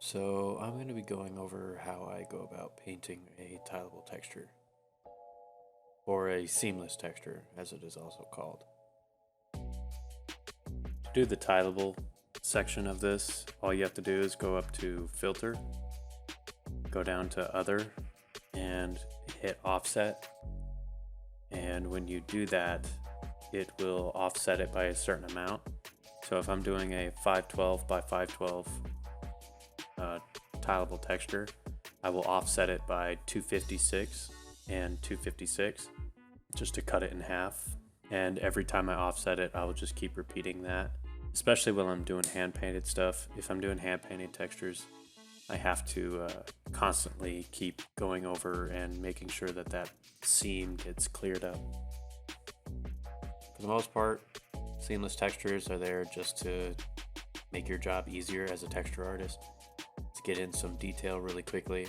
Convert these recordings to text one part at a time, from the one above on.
So I'm going to be going over how I go about painting a tileable texture, or a seamless texture as it is also called. To do the tileable section of this, all you have to do is go up to Filter, go down to Other, and hit Offset. And when you do that, it will offset it by a certain amount. So if I'm doing a 512 by 512 tileable texture, I will offset it by 256 and 256 just to cut it in half. And every time I offset it, I will just keep repeating that, especially when I'm doing hand painted stuff. If I'm doing hand painted textures, I have to constantly keep going over and making sure that that seam gets cleared up. For the most part, seamless textures are there just to make your job easier as a texture artist. To get in some detail really quickly,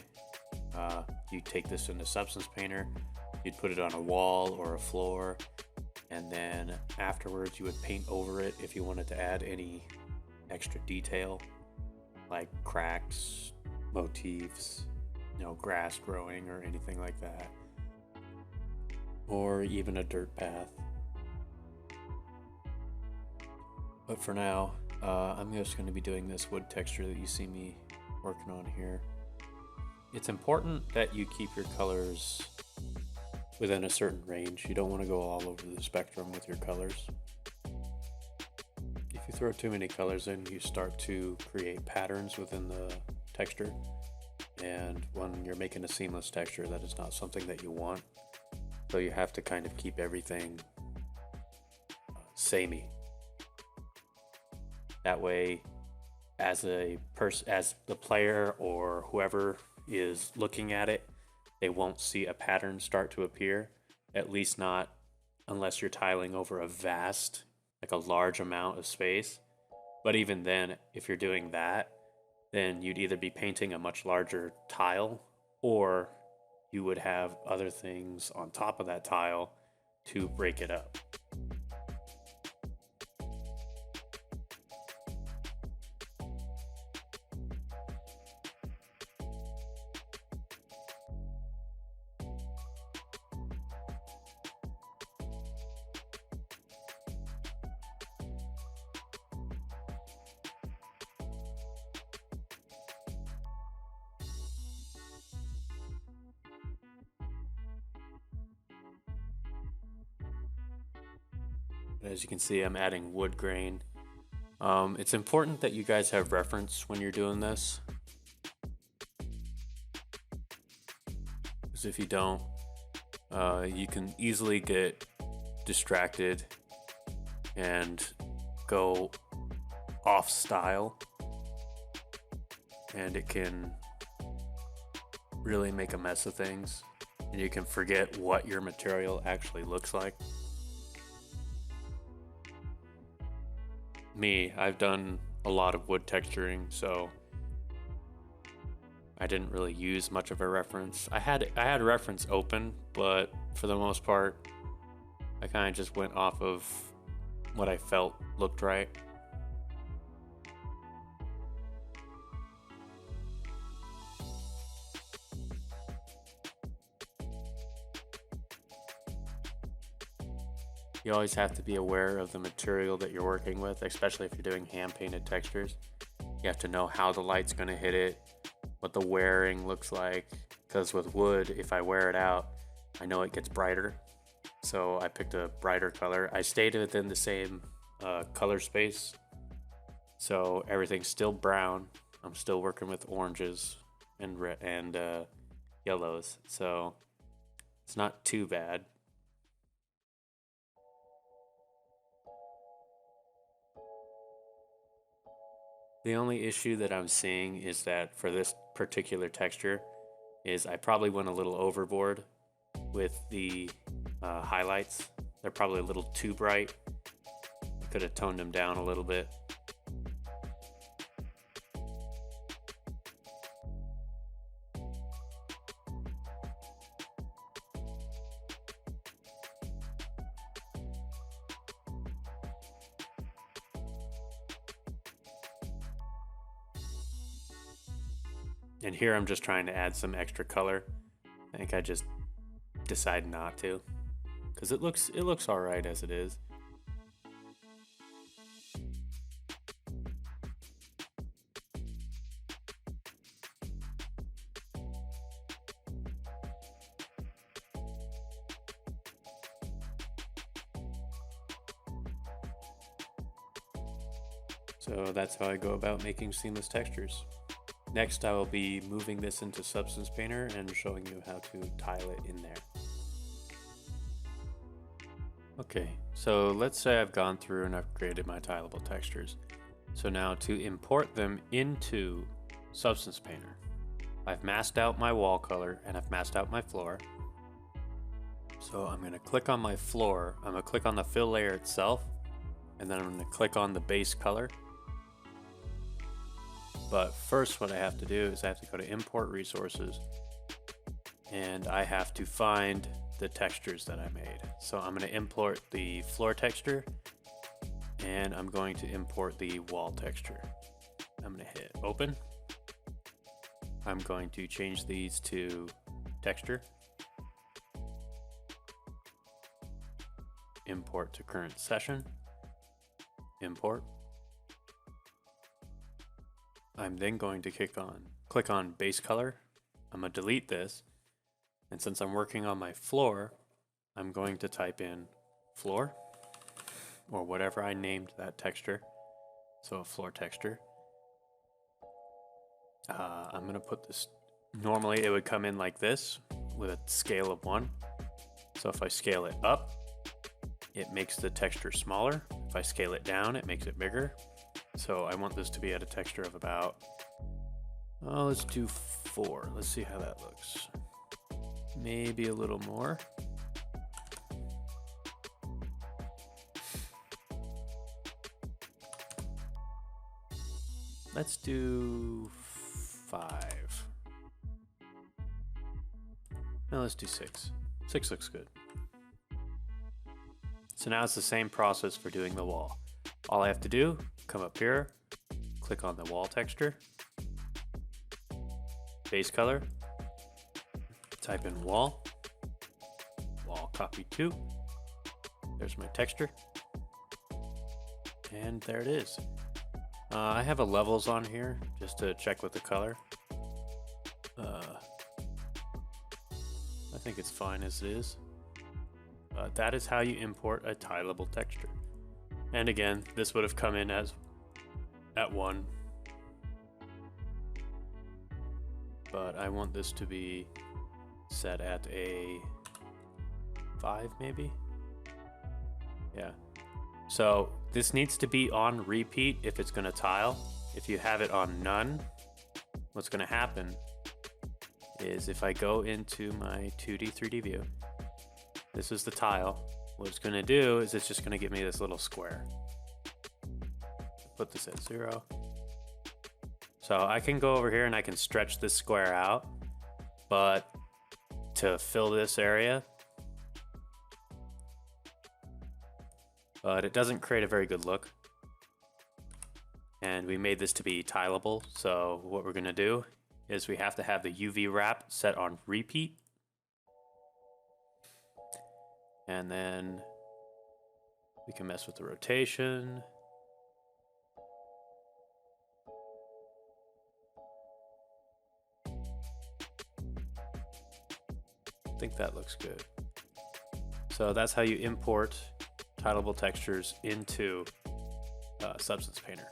you take this into Substance Painter, you'd put it on a wall or a floor, and then afterwards you would paint over it if you wanted to add any extra detail like cracks, motifs, grass growing or anything like that, or even a dirt path. But for now, I'm just going to be doing this wood texture that you see me working on here. It's important that you keep your colors within a certain range. You don't want to go all over the spectrum with your colors. If you throw too many colors in, you start to create patterns within the texture. And when you're making a seamless texture, that is not something that you want. So you have to kind of keep everything samey. That way, as the player or whoever is looking at it, they won't see a pattern start to appear. At least not unless you're tiling over a vast, like a large amount of space. But even then, if you're doing that, then you'd either be painting a much larger tile, or you would have other things on top of that tile to break it up. As you can see, I'm adding wood grain. It's important that you guys have reference when you're doing this, because if you don't, you can easily get distracted and go off style, and it can really make a mess of things, and you can forget what your material actually looks like. I've done a lot of wood texturing, so I didn't really use much of a reference. I had a reference open, but for the most part, I kind of just went off of what I felt looked right. You always have to be aware of the material that you're working with, especially if you're doing hand painted textures. You have to know how the light's going to hit it, what the wearing looks like, because with wood, if I wear it out, I know it gets brighter. So I picked a brighter color. I stayed within the same color space, so everything's still brown. I'm still working with oranges and yellows, so it's not too bad. The only issue that I'm seeing is that for this particular texture is I probably went a little overboard with the highlights. They're probably a little too bright. I could have toned them down a little bit. And here I'm just trying to add some extra color. I think I just decided not to, because it looks all right as it is. So that's how I go about making seamless textures. Next, I will be moving this into Substance Painter and showing you how to tile it in there. Okay, so let's say I've gone through and I've created my tileable textures. So now to import them into Substance Painter, I've masked out my wall color and I've masked out my floor. So I'm going to click on my floor, I'm going to click on the fill layer itself, and then I'm going to click on the base color. But first what I have to do is I have to go to Import Resources, and I have to find the textures that I made. So I'm going to import the floor texture, and I'm going to import the wall texture. I'm going to hit Open. I'm going to change these to Texture. Import to current session. Import. I'm then going to click on base color. I'm going to delete this. And since I'm working on my floor, I'm going to type in floor, or whatever I named that texture. So a floor texture. I'm going to put this, normally it would come in like this with a scale of 1. So if I scale it up, it makes the texture smaller. If I scale it down, it makes it bigger. So I want this to be at a texture of about, let's do 4. Let's see how that looks. Maybe a little more. Let's do 5. No, let's do 6. 6 looks good. So now it's the same process for doing the wall. All I have to do, come up here, click on the wall texture, base color, type in wall, wall copy 2, there's my texture, and there it is. I have a levels on here just to check with the color. I think it's fine as it is. That is how you import a tileable texture. And again, this would have come in as at 1. But I want this to be set at a 5 maybe? Yeah. So this needs to be on repeat if it's going to tile. If you have it on none, what's going to happen is if I go into my 2D, 3D view, this is the tile. What it's going to do is it's just going to give me this little square. Put this at 0. So I can go over here and I can stretch this square out, but to fill this area, but it doesn't create a very good look. And we made this to be tileable, so what we're going to do is we have to have the UV wrap set on repeat. And then we can mess with the rotation. I think that looks good. So that's how you import tileable textures into Substance Painter.